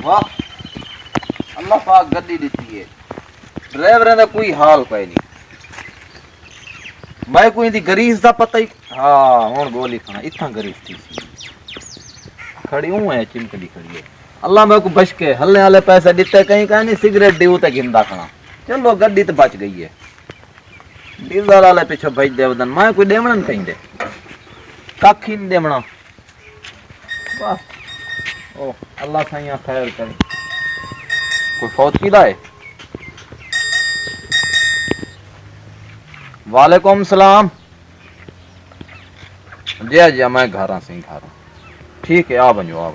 वाह अल्लाह पाक गड्डी दी है ड्राइवर का कोई हाल कोई नहीं मैं कोई दी गरीस का पता ही हाँ हुण गोली खाना इतना गरीस थी खड़ी हूं है चिमकली खड़ी है अल्लाह मैं को बच के हल्ले वाले पैसे दिते कहीं कहीं नहीं सिगरेट दी ते गिंदा खाना चलो गड्डी तो बच गई है डीजल वाले पीछे भेज दे वदन मैं कोई देवना नहीं कहीं दे काखी नहीं देवना वाह ओ अल्लाह साईं खैर करे कोई फौत की है वालेकुम सलाम जी जी मैं घर हाँ सही घर ठीक है आ वञो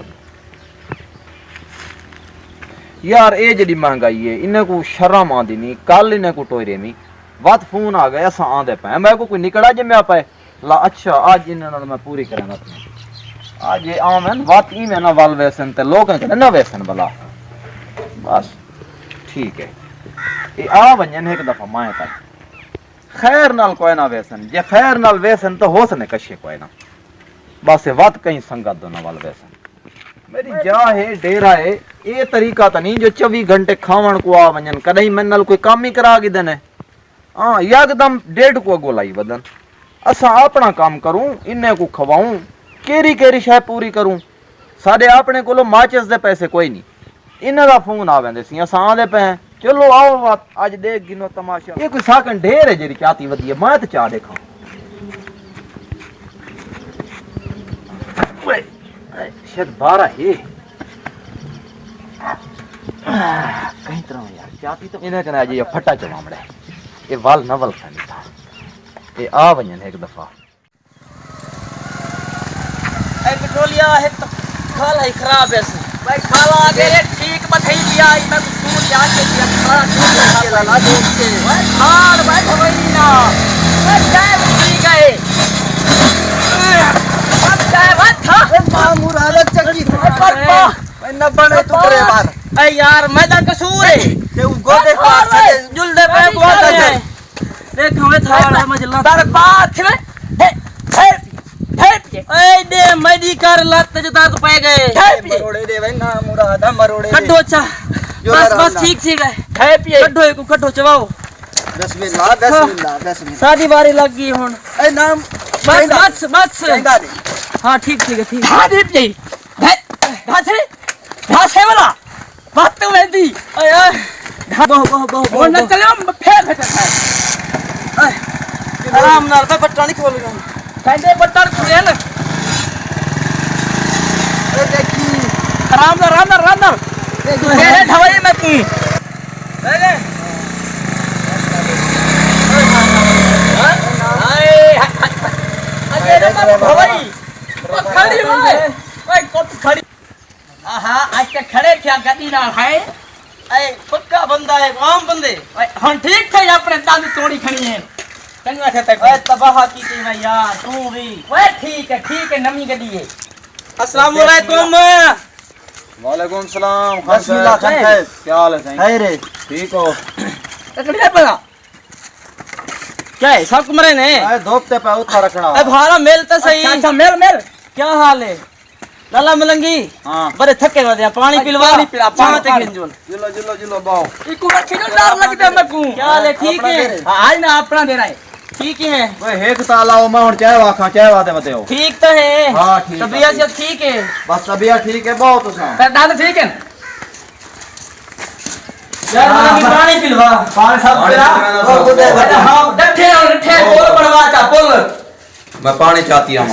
यार ये जी महंगाई है इन्हें को शर्म आंदी नहीं कल इन्हें को टोरे में वत फोन आ गया असा आंदे पे मैं को कोई निकला जमया पे ला अच्छा आज इन्हें मैं पूरी करना आज ये आम है वत ई में ना वाल वैसन ते लोग ना वैसन भला बस ठीक है ये आ वंजन एक दफा माए तक खैर नाल कोई ना वैसन जे खैर नाल वैसन तो हो सने कशे कोई ना बस वत कहीं संगत दो ना वाल वैसन मेरी जा है डेरा है ये तरीका तो नहीं जो 24 घंटे खावण को आ वंजन कदई मन नाल कोई काम ही करा के देने हां एकदम 1.5 को गोलाई बदन असा अपना काम करूं इन्ने को खवाऊं केरी केरी शाय पूरी करूं साडे अपने कोलो माचिस दे पैसे कोई नहीं इन्हां दा फोन आवेंदे सी असा आंदे पे चलो आओ बात आज देख गिनो तमाशा ये कोई साकन ढेर है जेरी चाती वदी है मैं तो चा देखा ओए शायद 12 है कहीं तरह यार चाती तो इन्हें कने आज ये फटा चवामड़े ये वाल नवल खानी था ये आ वजन एक दफा ए पेट्रोलिया है तो खाला ही खराब है भाई खाला आगे ठीक बथई लिया मैं स्कूल जा के दिया सारा ठीक लगा देख के भाई खाल भाई भवई ना मैं जाए उठी गए अब जाए बात था मामूर हालत चकी पर मैं न बने तू करे बार ए यार मैदान कसूर है ते गोदे पास जुल्दे पे बोल दे देख हमें था मजला तर बात है ए दे मडी कर लत जता तो पे गए मरोड़े दे भाई ना मुरादा मरोड़े कड्डो अच्छा बस ठीक ठीक है कड्डो को कड्डो चवाओ बिस्मिल्लाह शादी बारी लग गई हुन ए नाम बस हां ठीक है ठीक हां दीप जी घासे वाला बात तो मेंदी यार बहु न चले फेर फेर आराम नाल पे बट्टा नहीं खोलूंगा कहते बट्टा खुले ना ए देखी आराम नाल तेरे ढवाई में की ले अरे ढवाई खड़ी ओए कब खड़ी हां आज के खड़े थे गद्दी ना है ए पक्का बंदा है आम बंदे हम ठीक थे अपने दांत तोड़ी खड़ी है कन्या से तक तबाह की थी मैं यार तू भी ओए ठीक है नमी गड्डी है अस्सलाम वालेकुम वालेकुम सलाम बिस्मिल्लाह खान साहब क्या हाल है साईं रे ठीक हो तकड़े पड़ा क्या है सब कमरे ने ए धोपते पे उठा रखना ए भाड़ा मेल तो सही अच्छा मेल क्या हाल है लाला मलंगी हां बड़े थके हो गया पानी पिलवा नहीं पिला पानी तक गिंजोल जिलो बाओ इको रखे जो डर लगदा मैं को क्या हाल है ठीक है आज ना अपना देना है ठीक है ओए हेक तालाओ मैं हुन चाय वाते बताओ ठीक तो है हां ठीक तबीयत से ठीक है बस तबीयत ठीक है बहुत सा दादा ठीक है यार मलंगी पानी पिलवा पानी सब तेरा हां डठे बोल बनवा चा बोल मैं पानी चाहती हूं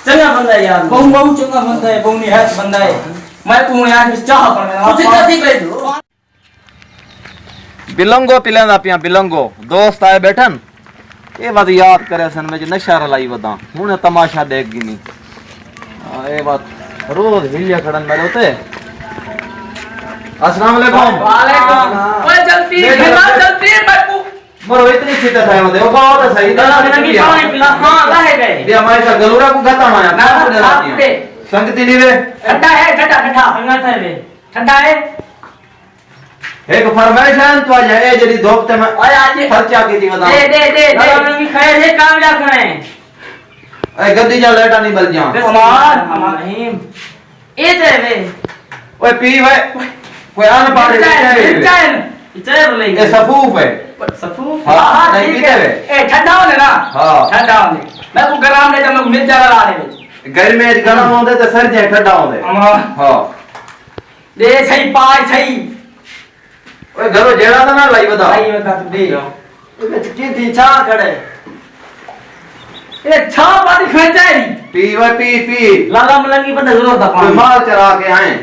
चंगा बंदा है यार बहु चंगा बंदा है बहु निहायत बंदा है मैं तू यार चाह पर कुछ ठीक है तू बिलंगो पिलेंदा पिया बिलंगो दोस्त आए बैठन ये बात याद करे सन में नशा रलाई वदा हुन तमाशा देख गिनी ये बात रोज हिलिया खड़न मेरे होते अस्सलाम वालेकुम ओए जल्दी बापू मरो इतनी चिंता था वो देखो बहुत सही दादा ने पानी पिला हां रह गए ये हमारे का गलूरा को खाता माया ना संगति नहीं वे ठंडा है ठंडा हंगा था वे ठंडा है एक फरमाइश है तो आज ये जड़ी धोपते में ओए आज खर्चा की थी बता दे दादा की खैर है काम जा करे ए गद्दी जा लेटा नहीं बल जा अमान रहीम ए चाय वे ओए पी वे कोई आन पाड़े चाय बोले ये सफूफ है सफूफ हाँ, हां नहीं ठीक पीते है वे। ए ठंडा होने ना हाँ। ठंडा होने मैं को गरम ले तो मैं मिर्चा लगा दे गर्मी में गरम होंदे ते सर्दी ठंडा होंदे हां दे सही पाई सही ओए घरो जेड़ा था ना लाई बता भाई बता तू दे ये कितनी छा खड़े ये छा पानी खर्चा है पी वे पी लाला मलंगी बंदा जरूर था कोई पानी माल चरा के आए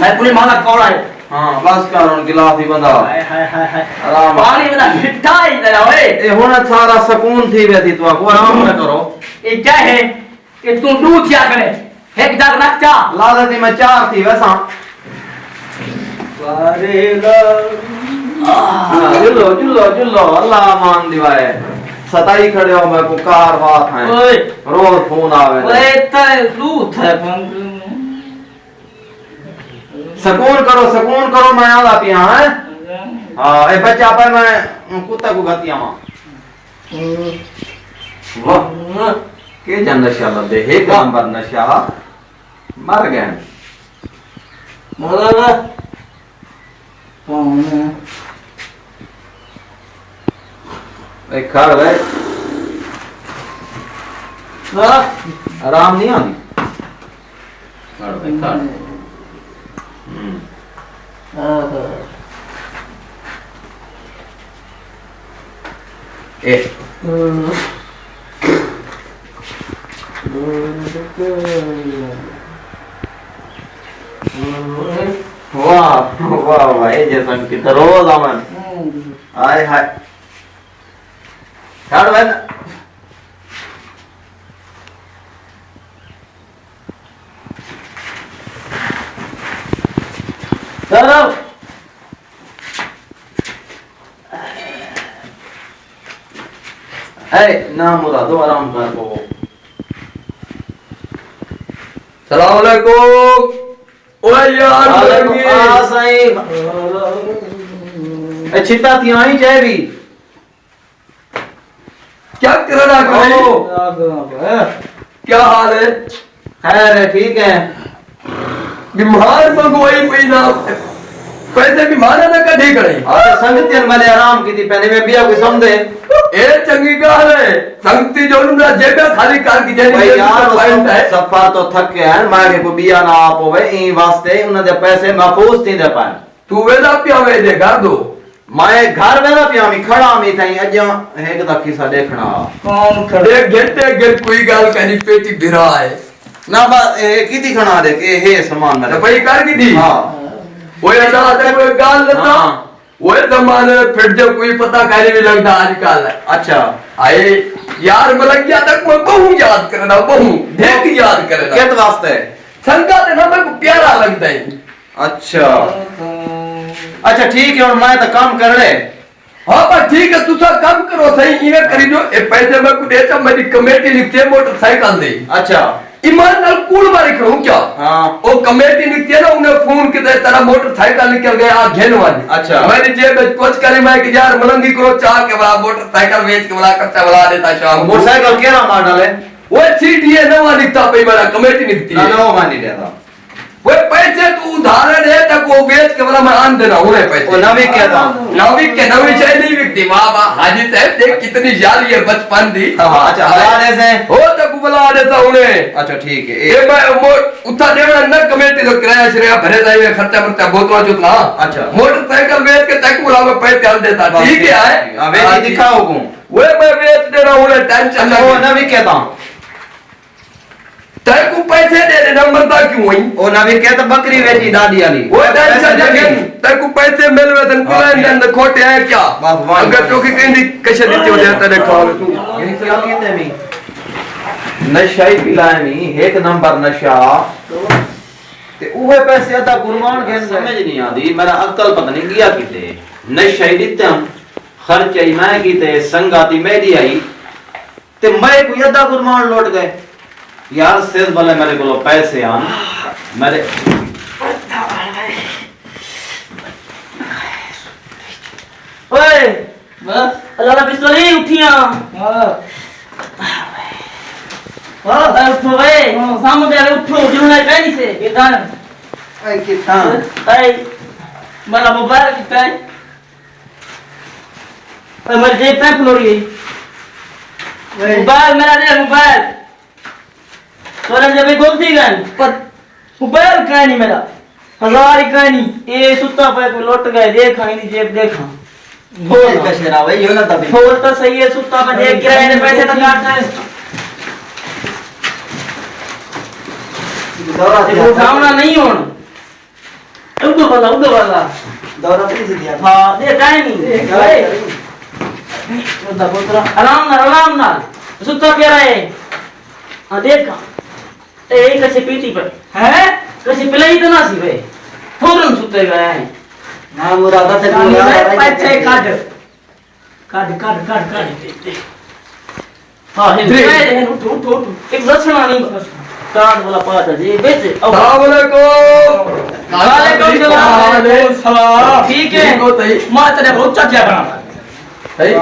मैं पूरी माला कौड़ा है हां बस कर उन गिलास ही बंदा हाय हाय हाय हाय आराम पानी बंदा मिठा ही तेरा ओए ए हुन सारा सुकून थी वे थी तो को आराम न करो ये क्या है कि तू दूध क्या करे एक जग रख चा लादती में चार थी वैसा जुल्लो अल्लाह मान दिवाए सताई खड़े हो मैं पुकार बात है ओए रोज फोन आवे ओए ते दूध है सुकून करो मैं आला पिया है हां ए बच्चा पर मैं कुत्ता को गतिया मां वाह के जन नशा लदे एक नंबर नशा मर गए मरा कौन एक खड़ गए आराम नहीं आती खड़ गए खड़ ए वाह वाह भाई जैसा कि रोज अमन हाय हाय खड़ बन चलो ना मुरादो आराम कर को सलाम अलैकुम ओए यार वालेकुम सही चिता थी आई जाए भी क्या कर रहा है ओ। क्या हाल है खैर है ठीक है बीमार मंगवाई पैसा पैसे बीमार ना कढ़ी करे और संगतियन मैंने आराम की थी पहले में बिया कोई समझे ए चंगी गाल है संगति जो ना जेबे खाली कार की जेनी भाई यार पॉइंट है सफा तो थक के हैं मांगे को बिया ना आप होवे ई वास्ते उन्हें दे पैसे महफूज थी दे पाए तू वेदा पिया वे दे घर दो मैं घर में ना पिया मी खड़ा मी थई अजा एक दखी सा देखना कौन देख घंटे गेट कोई गाल करी पेटी भिरा है ना बस की थी खड़ा दे के हे सामान मेरे भाई कार की थी हां वो ऐसा आता कोई गाल लेता हाँ। वो जमाने फिर जब कोई पता कहने भी लगता आजकल अच्छा आए यार मतलब क्या तक मैं बहु याद करना बहु देख याद करना कित वास्ते संगा देना मेरे को प्यारा लगता है अच्छा अच्छा ठीक है और मैं तो काम कर ले हाँ बस ठीक है तुसा काम करो सही इन्हें करी जो ए पैसे मैं को देता मेरी कमेटी लिखती है मोटरसाइकिल दे अच्छा ईमान नाल कूल मारी करूं क्या हाँ वो कमेटी लिखती है ना उन्हें फोन के दे तेरा मोटरसाइकिल निकल गया आ घेन वाली अच्छा। मैंने जेब में कुछ करे मैं कि यार मलंगी करो चाह के बड़ा मोटरसाइकिल बेच के बड़ा कच्चा बना देता शाम को मोटरसाइकिल केरा मॉडल है वो सीटी है नवा लिखता पे मेरा कमेटी लिखती ना है ना वो मान नहीं देता वो पैसे तू उधार दे तक वो बेच के बड़ा मैं आन देना उन्हें पैसे वो नवी कहता नाविक के नवी चाहिए नहीं बिकती वाह वाह हाजी साहब देख कितनी यारी है बचपन दी हाँ अच्छा हजारे से हो तक बुला देता उन्हें अच्छा ठीक है ये मैं उतना देवना न कमेटी तो किराया श्रेया भरे जाए खर्चा मर्चा बोतला चुतना अच्छा। मोटरसाइकिल बेच के तक बुला में पैसे डाल देता ठीक है अबे ये दिखाओ को वो मैं बेच दे रहा हूं उन्हें टेंशन अच्छा वो नवी कहता तय को पैसे दे दे नंबर ता क्यों हुई वो नवी कहता बकरी वेची दादी वाली वो टेंशन जगन तय को पैसे मिल वे तन कुलान दंड खोटे है क्या बस वाह। अगर तो की कहीं कैसे देती हो जाता है खाओ तू ये क्या कहते मी नशा ही पिलाए मी एक नंबर नशा ते उहे पैसे अदा गुरमान के समझ नहीं आदी मेरा अक्ल पता नहीं गया किते नशा ही दिते हम खर्च ही मैं कीते संगाती मेरी आई ते मैं कोई अदा गुरमान लौट गए यार सेज वाले मेरे को पैसे आन मेरे ओए बस अल्लाह बिस्मिल्लाह उठिया हां भाई उठो भाई सामने वाले उठो जुलना कहीं से ये गान आई कितना भाई मेरा मोबाइल कितना है मेरे जेब में फ्लोरी है मोबाइल मेरा दे मोबाइल तोरे जब गोलती गन पर मोबाइल कहीं नहीं मेरा 1000 कहीं नहीं ये सुत्ता पे को लौट गए देखा नहीं जेब देखा बोल कैसे रहा भाई यो ना तभी बोल तो सही है सुत्ता पे देख के रहने पैसे तो काटना है दौरा देखो उठावना नहीं होना उधर वाला दौरा भी से दिया हाँ दे टाइम नहीं भाई आराम ना सुत्ता क्या रहे हाँ देखा ए कैसे पीती पर है कैसे पिलाई तो ना सी भाई फौरन सुते गए हैं ना मुरादा से बोला पैसे काट हाँ है उठ एक लक्षण नहीं कार्ड वाला पाता जी बेचे अस्सलाम वालेकुम सलाम ठीक है ठीक हो तई मां तेरे बहुत चाचा बना सही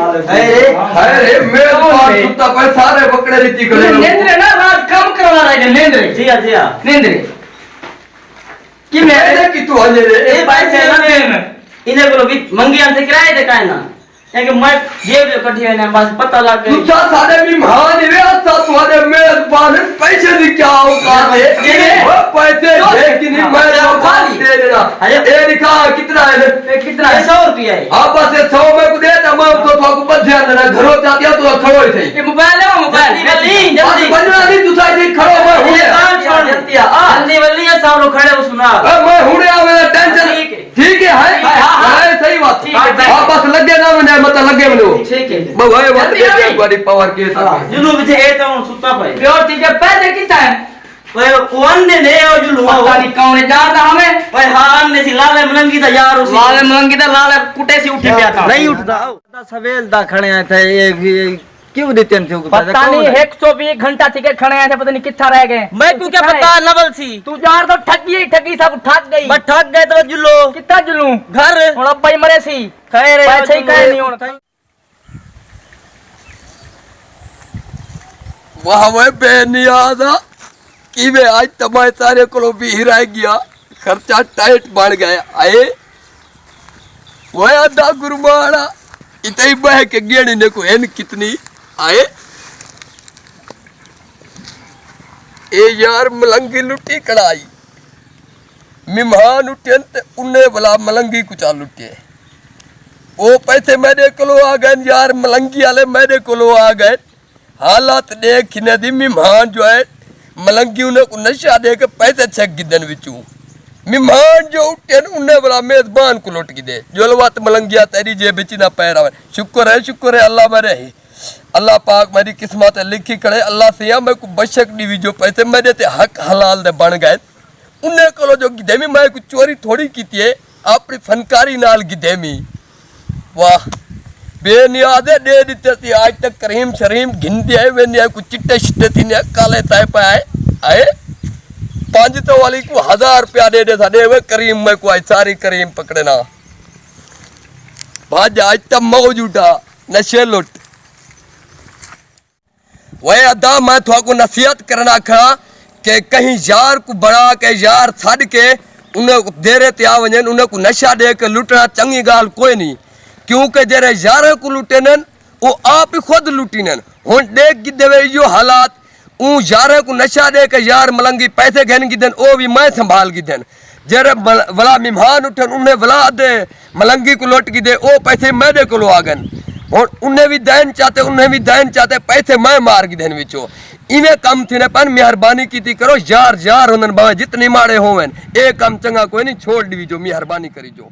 अरे मैं बात सुनता पर सारे बकड़े रीति करे नेंद्रे ना रात काम करवा रहा है नेंद्रे जी हां नेंद्रे कि मैं कि तू हजे रे ए भाई से ना इन्हें को भी मंगी हमसे किराए दे काहे ना कि मैं जेब जो कठी है ना बस पता लग गई तू सारे मेहमान रे अच्छा तुम्हारे मेजबान पैसे दी क्या औकात है वो पैसे दे कि नहीं मैं खाली दे देना ये लिखा कितना है कितना 100 रुपया है आप बस 100 में को दे तमाम तो को बध्या देना घरों जाती तो खड़ो ही थे ये मोबाइल ले मोबाइल जल्दी जल्दी बनना नहीं तू साइड खड़ो मैं ये काम छोड़ देती है जल्दी जल्दी ये सब लोग खड़े हो सुना मैं हुने आ मेरा टेंशन ठीक है सही बात आप बस लगे ना मैंने मत लगे मनो ठीक है भाई बात दे बड़ी पावर के साथ जुलू भी है तो सुता पे प्योर चीज पैसे कितना है भाई कौन ने और जुलू पता नहीं कौन है जानता हमें भाई हां ने सी लाल मलंगी दा यार उसी लाल मलंगी दा लाल कुटे से उठी गया था नहीं उठदा सवेल दा खड़े आए थे ये क्यों देते थे पता नहीं 120 घंटा ठीक है खड़े आए थे पता नहीं कितना रह गए मैं तू क्या पता नवल सी तू यार तो ठगी सब ठग गई बस ठग गए तो जुलो कितना जुलू घर और अब भाई मरे सी खैर पैसे ही कहे नहीं होना वाह वे बेनियादा कि वे आज तमाय सारे को भी हिरा गया खर्चा टाइट बन गया आए वो आधा गुरमाना इतई बह के गेड़ी ने को एन कितनी आए ए यार मलंगी लुटी कड़ाई मेहमान उठे उन्हें भला मलंगी कुचा लुटे वो पैसे मेरे को आ गए यार मलंगी वाले मेरे को आ गए हालात देख ने दी मेहमान जो है मलंगी उन्हें को नशा दे के पैसे छक गिदन विचू मेहमान जो उठे उन्हें बड़ा मेजबान को लौट की दे जो बात मलंगिया तेरी जे बेची ना पैर आवे शुक्र है अल्लाह मेरे ही अल्लाह पाक मेरी किस्मत लिखी करे अल्लाह से या मैं को बशक दी जो पैसे मेरे ते हक हलाल दे बन गए उन्हें को जो गिदेमी मैं को चोरी थोड़ी की थी अपनी फनकारी नाल गिदेमी वाह बेनियादे दे देते थी आज तक करीम शरीम घिंदे आए वे ने कुछ चिट्टे छिट्टे थी ने काले ताए पे आए 500 वाली को 1000 रुपया दे दे था दे वे करीम मैं को आज सारी करीम पकड़े ना भाज आज तक मौज उठा नशे लुट वह अदा मैं थोड़ा को नसीहत करना खड़ा कि कहीं यार को बड़ा के यार छड़ के उन्हें देरे ते आ वजन उन्हें को नशा दे के लुटना चंगी गाल कोई नहीं क्योंकि जरे यार को लुटेनन वो आप ही खुद लुटीनन हुन देख गिदे यो हालात ऊ यार को नशा दे के यार मलंगी पैसे घेन गिदन ओ भी मैं संभाल गिदन जरे भला मेहमान उठन उन्हें भला दे मलंगी को लौट गिदे ओ पैसे मेरे को आ गन और उन्हें भी दैन चाहते पैसे मैं मार गिदन विचो इवे कम थी ने पर मेहरबानी की करो यार उन्हन बावे जितनी माड़े होवन ए कम चंगा कोई नहीं छोड़ दी जो मेहरबानी करी जो